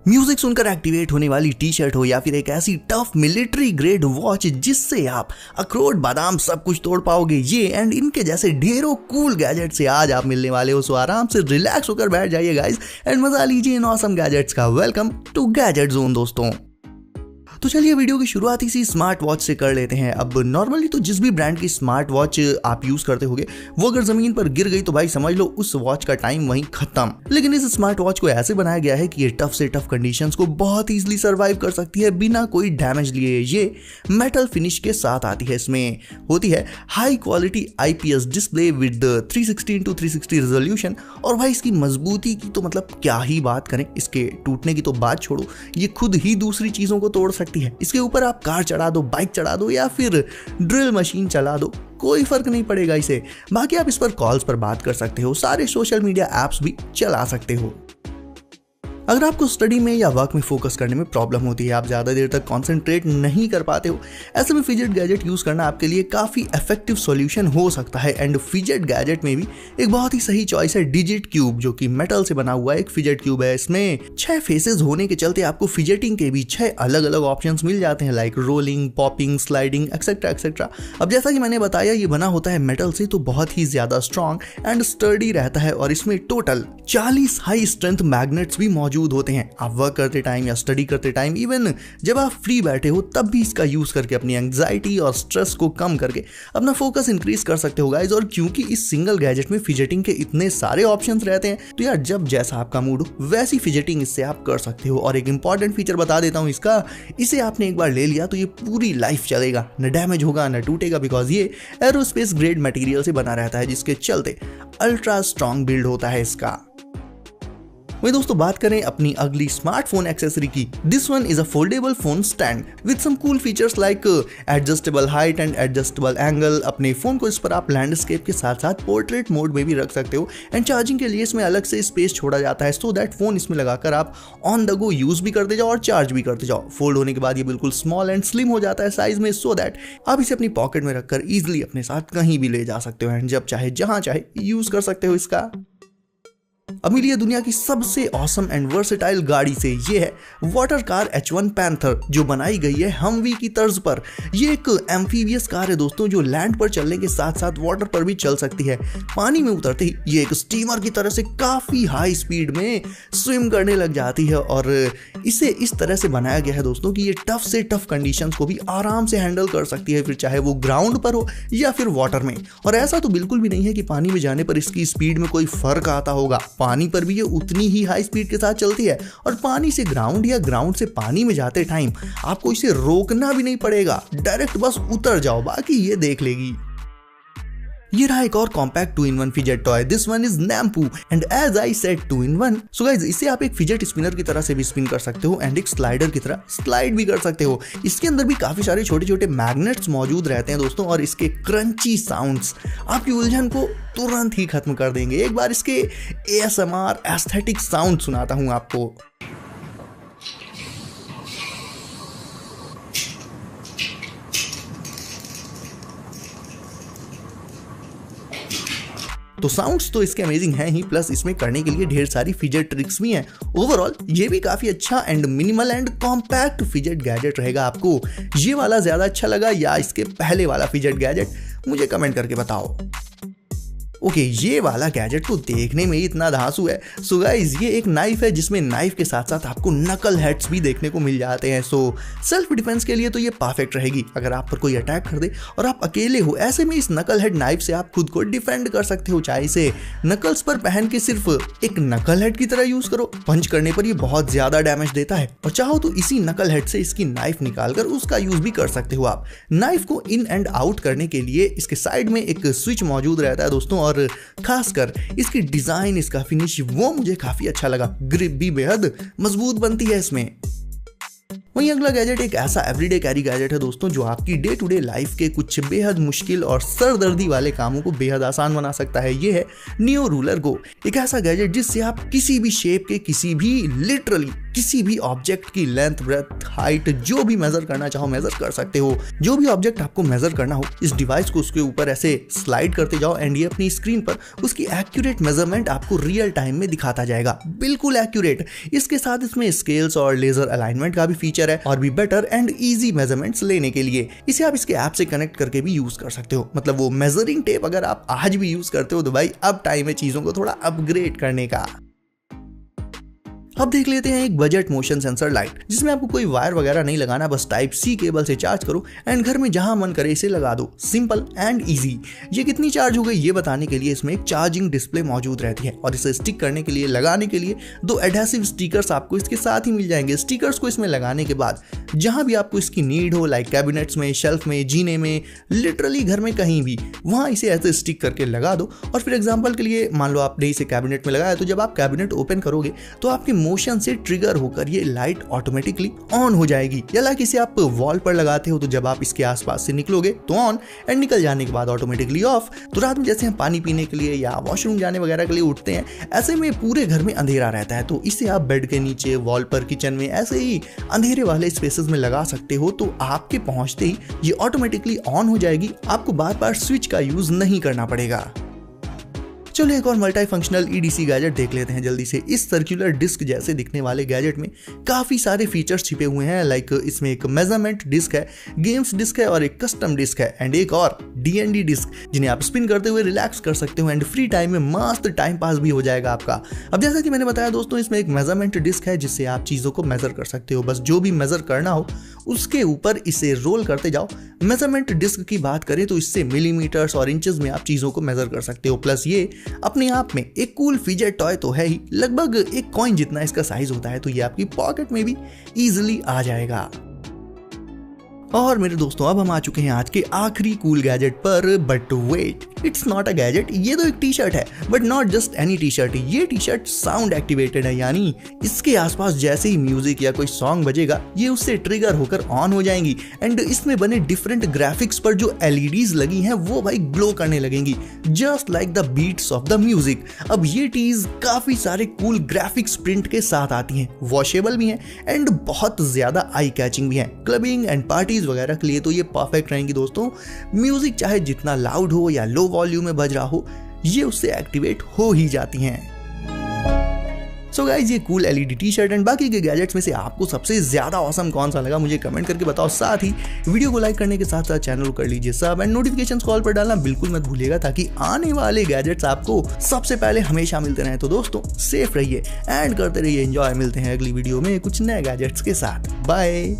Music सुनकर activate होने वाली टी शर्ट हो या फिर एक ऐसी टफ मिलिट्री ग्रेड वॉच जिससे आप अखरोट बादाम सब कुछ तोड़ पाओगे, ये एंड इनके जैसे ढेरों कूल गैजेट से आज आप मिलने वाले हो। सो आराम से रिलैक्स होकर बैठ जाइए गाइस एंड मजा लीजिए इन ऑसम गैजेट्स का। वेलकम टू गैजेट जोन दोस्तों। तो चलिए वीडियो की शुरुआत इसी स्मार्ट वॉच से कर लेते हैं। अब नॉर्मली तो जिस भी ब्रांड की स्मार्ट वॉच आप यूज करते होगे वो अगर जमीन पर गिर गई तो भाई समझ लो उस वॉच का टाइम वहीं खत्म। लेकिन इस स्मार्ट वॉच को ऐसे बनाया गया है कि ये टफ से टफ कंडीशंस को बहुत इजीली सर्वाइव कर सकती है बिना कोई डैमेज लिए। ये मेटल फिनिश के साथ आती है। इसमें होती है high quality IPS display with 360x360 resolution. और भाई इसकी मजबूती की तो मतलब क्या ही बात करें, इसके टूटने की तो बात छोड़ो, ये खुद ही दूसरी चीजों को तोड़ सकती है। इसके ऊपर आप कार चढ़ा दो, बाइक चढ़ा दो या फिर ड्रिल मशीन चला दो, कोई फर्क नहीं पड़ेगा इसे। बाकी आप इस पर कॉल्स पर बात कर सकते हो, सारे सोशल मीडिया एप्स भी चला सकते हो। अगर आपको स्टडी में या वर्क में फोकस करने में प्रॉब्लम होती है, आप ज़्यादा देर तक कंसंट्रेट नहीं कर पाते हो, ऐसे में फिजेट गैजेट यूज़ करना आपके लिए काफ़ी इफेक्टिव सॉल्यूशन हो सकता है। एंड फिजेट गैजेट में भी एक बहुत ही सही चॉइस है डिजिट क्यूब, जो कि मेटल से बना हुआ एक फिजेट क्यूब है। इसमें 6 फेसेस होने के चलते आपको फिजेटिंग के भी 6 अलग अलग ऑप्शंस मिल जाते हैं, like rolling, popping, sliding etcetera etcetera. अब जैसा कि मैंने बताया ये बना होता है मेटल से, तो बहुत ही ज़्यादा स्ट्रॉन्ग एंड स्टर्डी रहता है और इसमें टोटल 40 हाई स्ट्रेंथ मैग्नेट्स भी मौजूद होते हैं। आप वर्क करते टाइम या स्टडी करते टाइम, इवन जब आप फ्री बैठे हो तब भी इसका यूज करके अपनी एंजाइटी और स्ट्रेस को कम करके अपना फोकस इंक्रीज कर सकते हो गाइस। और क्योंकि इस सिंगल गैजेट में फिजेटिंग के इतने सारे ऑप्शंस रहते हैं तो यार जब जैसा आपका मूड हो वैसी फिजेटिंग इससे आप कर सकते हो। और एक इंपॉर्टेंट फीचर बता देता हूं इसका, इसे आपने एक बार ले लिया तो ये पूरी लाइफ चलेगा, न डैमेज होगा न टूटेगा, बिकॉज ये एरोस्पेस ग्रेड मटेरियल से बना रहता है जिसके चलते अल्ट्रा स्ट्रॉन्ग बिल्ड होता है इसका। वही दोस्तों बात करें अपनी अगली स्मार्टफोन एक्सेसरी की, this one is a foldable phone stand with some cool features like adjustable height and adjustable angle. अपने फोन को इस पर आप लैंडस्केप के साथ साथ पोर्ट्रेट मोड में भी रख सकते हो। एंड चार्जिंग के लिए इसमें अलग से स्पेस छोड़ा जाता है सो दैट फोन इसमें लगाकर आप ऑन द गो यूज भी करते जाओ और चार्ज भी करते जाओ। फोल्ड होने के बाद ये बिल्कुल स्मॉल एंड स्लिम हो जाता है साइज में, सो दैट आप इसे अपनी पॉकेट में रखकर इजिली अपने साथ कहीं भी ले जा सकते हो एंड जब चाहे जहां चाहे यूज कर सकते हो इसका। अब मिली है दुनिया की सबसे ऑसम एंड वर्सेटाइल गाड़ी से, ये है वाटर कार H1 पैंथर, जो बनाई गई है हमवी की तर्ज पर। ये एक एम्फीबियस कार है दोस्तों, जो लैंड पर चलने के साथ साथ वाटर पर भी चल सकती है। पानी में उतरते ही ये एक स्टीमर की तरह से काफी हाई स्पीड में स्विम करने लग जाती है। और इसे इस तरह से बनाया गया है दोस्तों कि ये टफ से टफ कंडीशंस को भी आराम से हैंडल कर सकती है, फिर चाहे वो ग्राउंड पर हो या फिर वाटर में। और ऐसा तो बिल्कुल भी नहीं है कि पानी में जाने पर इसकी स्पीड में कोई फर्क आता होगा, पानी पर भी ये उतनी ही हाई स्पीड के साथ चलती है। और पानी से ग्राउंड या ग्राउंड से पानी में जाते टाइम आपको इसे रोकना भी नहीं पड़ेगा, डायरेक्ट बस उतर जाओ, बाकी ये देख लेगी। ये रहा एक और compact 2-in-1 fidget toy, this one is नैम्पू and as I said 2-in-1। So guys इसे आप एक फिजेट स्पिनर की तरह से भी स्पिन कर सकते हो एंड एक स्लाइडर की तरह स्लाइड भी कर सकते हो। इसके अंदर भी काफी सारे छोटे छोटे मैग्नेट्स मौजूद रहते हैं दोस्तों, और इसके क्रंची साउंड्स आपकी उलझन को तुरंत ही खत्म कर देंगे। एक बार इसके ASMR एस्थेटिक साउंड सुनाता हूं आपको। तो साउंड्स तो इसके अमेजिंग हैं ही, प्लस इसमें करने के लिए ढेर सारी फिजेट ट्रिक्स भी हैं। ओवरऑल ये भी काफी अच्छा and minimal and compact fidget gadget रहेगा। आपको ये वाला ज्यादा अच्छा लगा या इसके पहले वाला फिजेट गैजेट, मुझे कमेंट करके बताओ। ओके, ये वाला गैजेट तो देखने में ही इतना धांसू है। सो गाइस ये एक नाइफ है जिसमें नाइफ के साथ साथ आपको नकल हेड्स भी देखने को मिल जाते हैं। सो सेल्फ डिफेंस के लिए तो ये परफेक्ट रहेगी। अगर आप पर कोई अटैक कर दे और आप अकेले हो, ऐसे में इस नकल हेड नाइफ से आप खुद को डिफेंड कर सकते हो। चाहे इसे नकल्स पर पहन के सिर्फ एक नकल हेड की तरह यूज करो, पंच करने पर ये बहुत ज्यादा डैमेज देता है, और चाहो तो इसी नकल हेड से इसकी नाइफ निकालकर उसका यूज भी कर सकते हो आप। नाइफ को इन एंड आउट करने के लिए इसके साइड में एक स्विच मौजूद रहता है दोस्तों, और खासकर इसकी डिजाइन, इसका फिनिश वो मुझे काफी अच्छा लगा। ग्रिप भी बेहद मजबूत बनती है इसमें। वहीं अगला गैजेट एक ऐसा एवरीडे कैरी गैजेट है दोस्तों, जो आपकी डे टू डे लाइफ के कुछ बेहद मुश्किल और सरदर्दी वाले कामों को बेहद आसान बना सकता है। ये है नियो रूलर गो, एक ऐसा गैजेट जिससे आप किसी भी शेप के किसी भी लिटरली किसी भी ऑब्जेक्ट की लेंथ, ब्रेथ, हाइट जो भी मेजर करना चाहो मेजर कर सकते हो। जो भी ऑब्जेक्ट आपको मेजर करना हो इस डिवाइस को उसके ऊपर ऐसे स्लाइड करते जाओ एंड ये अपनी स्क्रीन पर उसकी एक्यूरेट मेजरमेंट आपको रियल टाइम में दिखाता जाएगा, बिल्कुल एक्यूरेट। इसके साथ इसमें स्केल्स और लेजर अलाइनमेंट का भी फीचर है और भी बेटर एंड इजी मेजरमेंट्स लेने के लिए। इसे आप इसके ऐप से कनेक्ट करके भी यूज कर सकते हो। मतलब वो मेजरिंग टेप अगर आप आज भी यूज करते हो तो भाई अब टाइम है चीजों को थोड़ा अपग्रेड करने का। अब देख लेते हैं एक बजट मोशन सेंसर लाइट, जिसमें आपको कोई वायर वगैरह नहीं लगाना, बस टाइप सी केबल से चार्ज करो एंड घर में जहां मन करे इसे लगा दो। Simple and easy. ये कितनी चार्ज हो गई ये बताने के लिए इसमें एक चार्जिंग डिस्प्ले मौजूद रहती है और इसे स्टिक करने के लिए, लगाने के लिए 2 एडहेसिव स्टिकर्स आपको इसके साथ ही मिल जाएंगे। स्टिकर्स को इसमें लगाने के बाद जहां भी आपको इसकी नीड हो, लाइक कैबिनेट्स में, शेल्फ में, जीने में, लिटरली घर में कहीं भी, वहां इसे ऐसे स्टिक करके लगा दो। और फिर एग्जाम्पल के लिए मान लो आपने इसे कैबिनेट में लगाया, तो जब आप कैबिनेट ओपन करोगे तो आपके मोशन से ट्रिगर होकर ये लाइट ऑटोमेटिकली ऑन हो जाएगी। या लाइक इसे आप वॉल पर लगाते हो तो जब आप इसके आसपास से निकलोगे तो ऑन एंड निकल जाने के बाद ऑटोमेटिकली ऑफ। तो रात में जैसे हम पानी पीने के लिए या वॉशरूम जाने वगैरह के लिए उठते हैं, ऐसे में पूरे घर में अंधेरा रहता है, तो इसे आप बेड के नीचे, वॉल पर, किचन में, ऐसे ही अंधेरे वाले स्पेसेस में लगा सकते हो। तो आपके पहुंचते ही ये ऑटोमेटिकली ऑन हो जाएगी, आपको बार बार स्विच का यूज नहीं करना पड़ेगा। चलो एक और मल्टी फंक्शनल EDC गैजेट देख लेते हैं जल्दी से। इस सर्कुलर डिस्क जैसे दिखने वाले गैजेट में काफी सारे फीचर्स छिपे हुए हैं। लाइक इसमें एक मेजरमेंट डिस्क है, गेम्स डिस्क है और एक कस्टम डिस्क है एंड एक और DND डिस्क, जिन्हें आप स्पिन करते हुए रिलैक्स कर सकते हो एंड फ्री टाइम में मस्त टाइम पास भी हो जाएगा आपका। अब जैसा कि मैंने बताया दोस्तों, इसमें एक मेजरमेंट डिस्क है जिससे आप चीजों को मेजर कर सकते हो। बस जो भी मेजर करना हो उसके ऊपर इसे रोल करते जाओ। मेजरमेंट डिस्क की बात करें तो इससे मिलीमीटर्स और इंचेस में आप चीजों को मेजर कर सकते हो। प्लस ये अपने आप में एक कूल फिजेट टॉय तो है ही, लगभग एक कॉइन जितना इसका साइज होता है, तो ये आपकी पॉकेट में भी इजीली आ जाएगा। और मेरे दोस्तों अब हम आ चुके हैं आज के आखिरी कूल गैजेट पर। But wait, it's not a gadget, ये तो एक टी शर्ट है, but not just any T shirt. ये टी शर्ट साउंड एक्टिवेटेड है, यानी इसके आसपास जैसे ही म्यूजिक या कोई सॉन्ग बजेगा ये उससे ट्रिगर होकर ऑन हो जाएंगी एंड इसमें बने डिफरेंट ग्राफिक्स पर जो LEDs लगी हैं वो भाई ग्लो करने लगेंगी, just like the beats of the music. अब ये टीज काफी सारे कूल ग्राफिक्स प्रिंट के साथ आती हैं, वॉशेबल भी हैं एंड बहुत ज्यादा आई कैचिंग भी हैं। क्लबिंग एंड पार्टी वगैरह के लिए तो ये परफेक्ट रहेंगी दोस्तों। म्यूजिक चाहे जितना लाउड हो या लो वॉल्यूम में बज रहा हो, ये उससे एक्टिवेट हो ही जाती हैं। सो गाइज, ये cool LED T shirt and बाकी के गैजेट्स में से आपको सबसे ज्यादा ऑसम कौन सा लगा मुझे कमेंट करके बताओ। साथ ही वीडियो को लाइक करने के साथ साथ चैनल को कर लीजिए सब एंड नोटिफिकेशंस कॉल पर डालना बिल्कुल मत भूलिएगा, ताकि आने वाले गैजेट्स आपको सबसे पहले हमेशा मिलते रहे। तो दोस्तों सेफ रहिए एंड करते रहिए एंजॉय। मिलते हैं अगली वीडियो में कुछ नए गैजेट्स के साथ। बाय।